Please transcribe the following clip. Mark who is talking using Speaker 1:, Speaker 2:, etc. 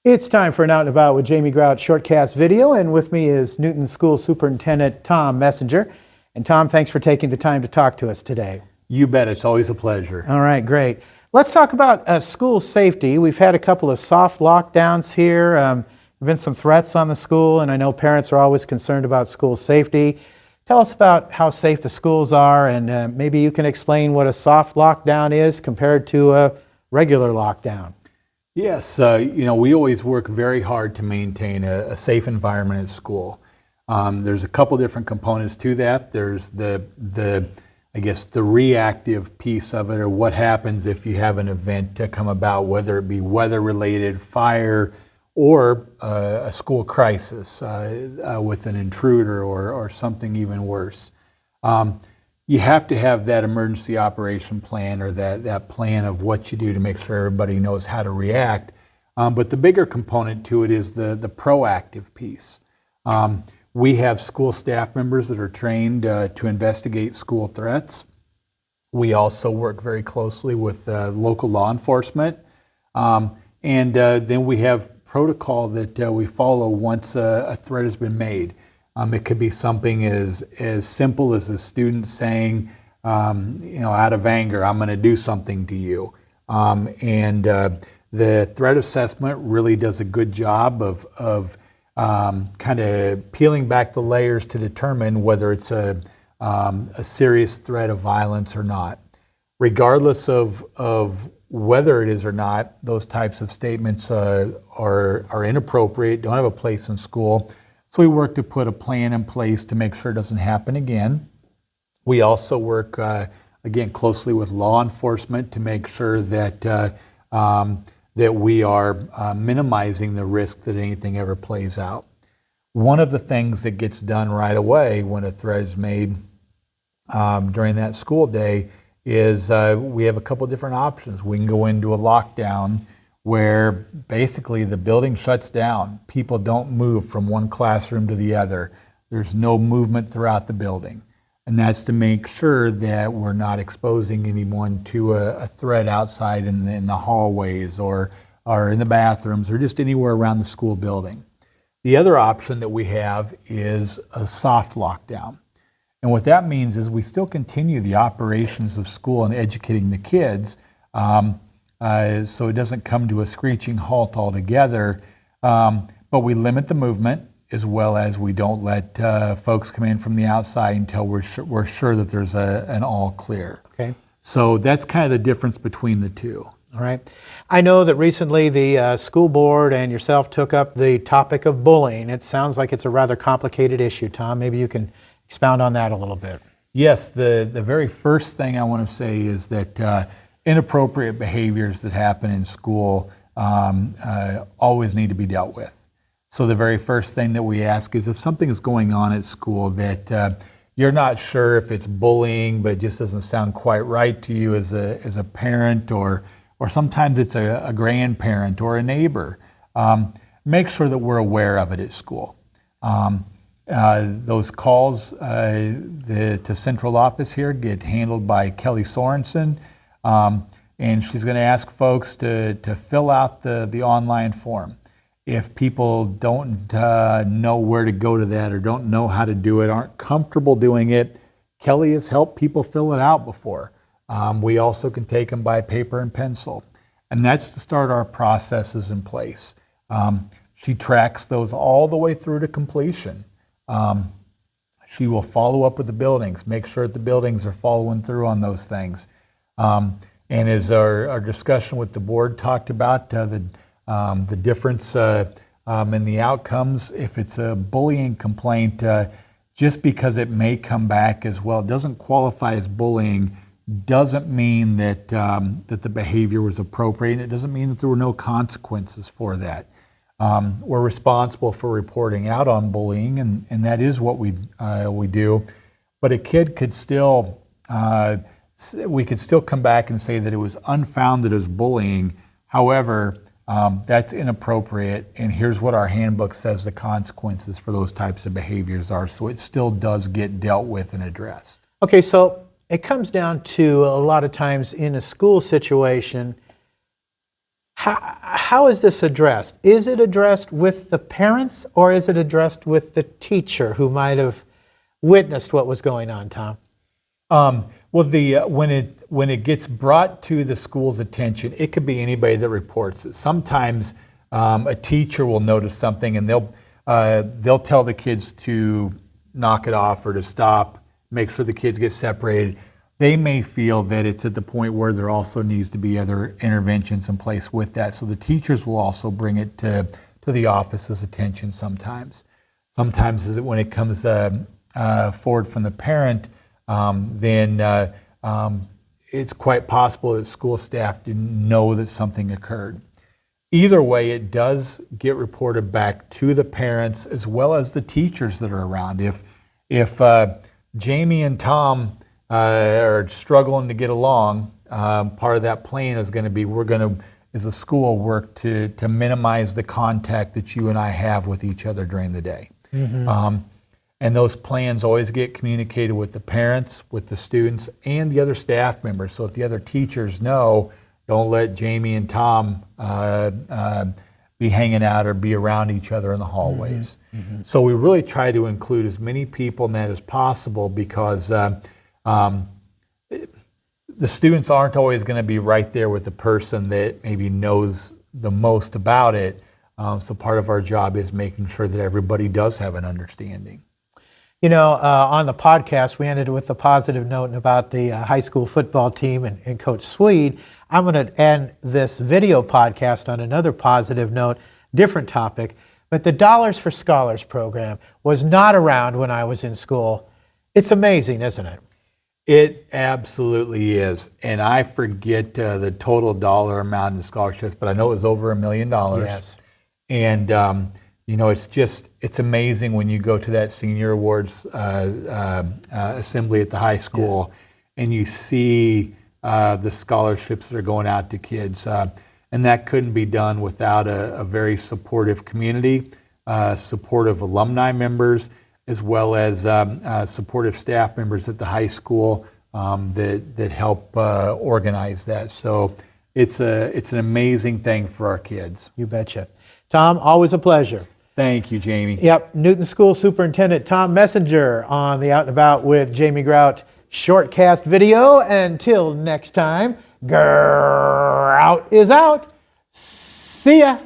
Speaker 1: It's time for an Out and About with Jamie Grout Shortcast video, and with me is Newton School Superintendent Tom Messenger. And Tom, thanks for taking the time to talk to us today.
Speaker 2: You bet, it's always a pleasure.
Speaker 1: All right, great. Let's talk about school safety. We've had a couple of soft lockdowns here. There have been some threats on the school, and I know parents are always concerned about school safety. Tell us about how safe the schools are, and maybe you can explain what a soft lockdown is compared to a regular lockdown.
Speaker 2: Yes, we always work very hard to maintain a safe environment at school. There's a couple different components to that. There's the reactive piece of it, or what happens if you have an event to come about, whether it be weather-related, fire, or a school crisis with an intruder or something even worse. You have to have that emergency operation plan, or that plan of what you do to make sure everybody knows how to react. But the bigger component to it is the proactive piece. We have school staff members that are trained to investigate school threats. We also work very closely with local law enforcement. And then we have protocol that we follow once a threat has been made. It could be something as simple as a student saying, out of anger, I'm going to do something to you. The threat assessment really does a good job of kind of peeling back the layers to determine whether it's a serious threat of violence or not. Regardless of whether it is or not, those types of statements are inappropriate, don't have a place in school. So we work to put a plan in place to make sure it doesn't happen again. We also work, again, closely with law enforcement to make sure that we are minimizing the risk that anything ever plays out. One of the things that gets done right away when a threat is made during that school day is we have a couple different options. We can go into a lockdown where basically the building shuts down. People don't move from one classroom to the other. There's no movement throughout the building. And that's to make sure that we're not exposing anyone to a threat outside in the hallways or in the bathrooms or just anywhere around the school building. The other option that we have is a soft lockdown. And what that means is we still continue the operations of school and educating the kids, so it doesn't come to a screeching halt altogether, but we limit the movement, as well as we don't let folks come in from the outside until we're sure that there's an all clear.
Speaker 1: Okay.
Speaker 2: So that's kind of the difference between the two.
Speaker 1: All right. I know that recently the school board and yourself took up the topic of bullying. It sounds like it's a rather complicated issue. Tom, maybe you can expound on that a little bit.
Speaker 2: Yes, the very first thing I want to say is that inappropriate behaviors that happen in school always need to be dealt with. So the very first thing that we ask is if something is going on at school that you're not sure if it's bullying, but it just doesn't sound quite right to you as a parent, or sometimes it's a grandparent or a neighbor, make sure that we're aware of it at school. Those calls to central office here get handled by Kelly Sorensen. And she's going to ask folks to fill out the online form. If people don't know where to go to that, or don't know how to do it, aren't comfortable doing it, Kelly has helped people fill it out before. We also can take them by paper and pencil. And that's to start our processes in place. She tracks those all the way through to completion. She will follow up with the buildings, make sure that the buildings are following through on those things. And as our discussion with the board talked about, the difference in the outcomes, if it's a bullying complaint, just because it may come back as well, it doesn't qualify as bullying, doesn't mean that the behavior was appropriate. It doesn't mean that there were no consequences for that. We're responsible for reporting out on bullying, and that is what we do. But a kid could still, we could still come back and say that it was unfounded as bullying. However, that's inappropriate, and here's what our handbook says the consequences for those types of behaviors are. So it still does get dealt with and addressed.
Speaker 1: Okay, so it comes down to a lot of times in a school situation, How is this addressed? Is it addressed with the parents, or is it addressed with the teacher who might have witnessed what was going on, Tom?
Speaker 2: Well, when it gets brought to the school's attention, it could be anybody that reports it. Sometimes a teacher will notice something, and they'll tell the kids to knock it off or to stop, make sure the kids get separated. They may feel that it's at the point where there also needs to be other interventions in place with that. So the teachers will also bring it to the office's attention sometimes. Sometimes when it comes forward from the parent, then it's quite possible that school staff didn't know that something occurred. Either way, it does get reported back to the parents as well as the teachers that are around. If Jamie and Tom are struggling to get along, part of that plan is going to be as a school, work to minimize the contact that you and I have with each other during the day. Mm-hmm. And those plans always get communicated with the parents, with the students, and the other staff members. So if the other teachers know, don't let Jamie and Tom be hanging out or be around each other in the hallways. Mm-hmm. Mm-hmm. So we really try to include as many people in that as possible, because the students aren't always going to be right there with the person that maybe knows the most about it. So part of our job is making sure that everybody does have an understanding.
Speaker 1: You know, on the podcast, we ended with a positive note about the high school football team and Coach Swede. I'm going to end this video podcast on another positive note, different topic. But the Dollars for Scholars program was not around when I was in school. It's amazing, isn't it?
Speaker 2: It absolutely is. And I forget the total dollar amount in scholarships, but I know it was over $1 million.
Speaker 1: Yes.
Speaker 2: And, you know, it's amazing when you go to that senior awards assembly at the high school, yes, and you see the scholarships that are going out to kids. And that couldn't be done without a very supportive community, supportive alumni members, as well as supportive staff members at the high school that help organize that. So it's an amazing thing for our kids.
Speaker 1: You betcha. Tom, always a pleasure.
Speaker 2: Thank you, Jamie.
Speaker 1: Yep, Newton School Superintendent Tom Messenger on the Out and About with Jamie Grout Shortcast video. Until next time, Grout is out. See ya.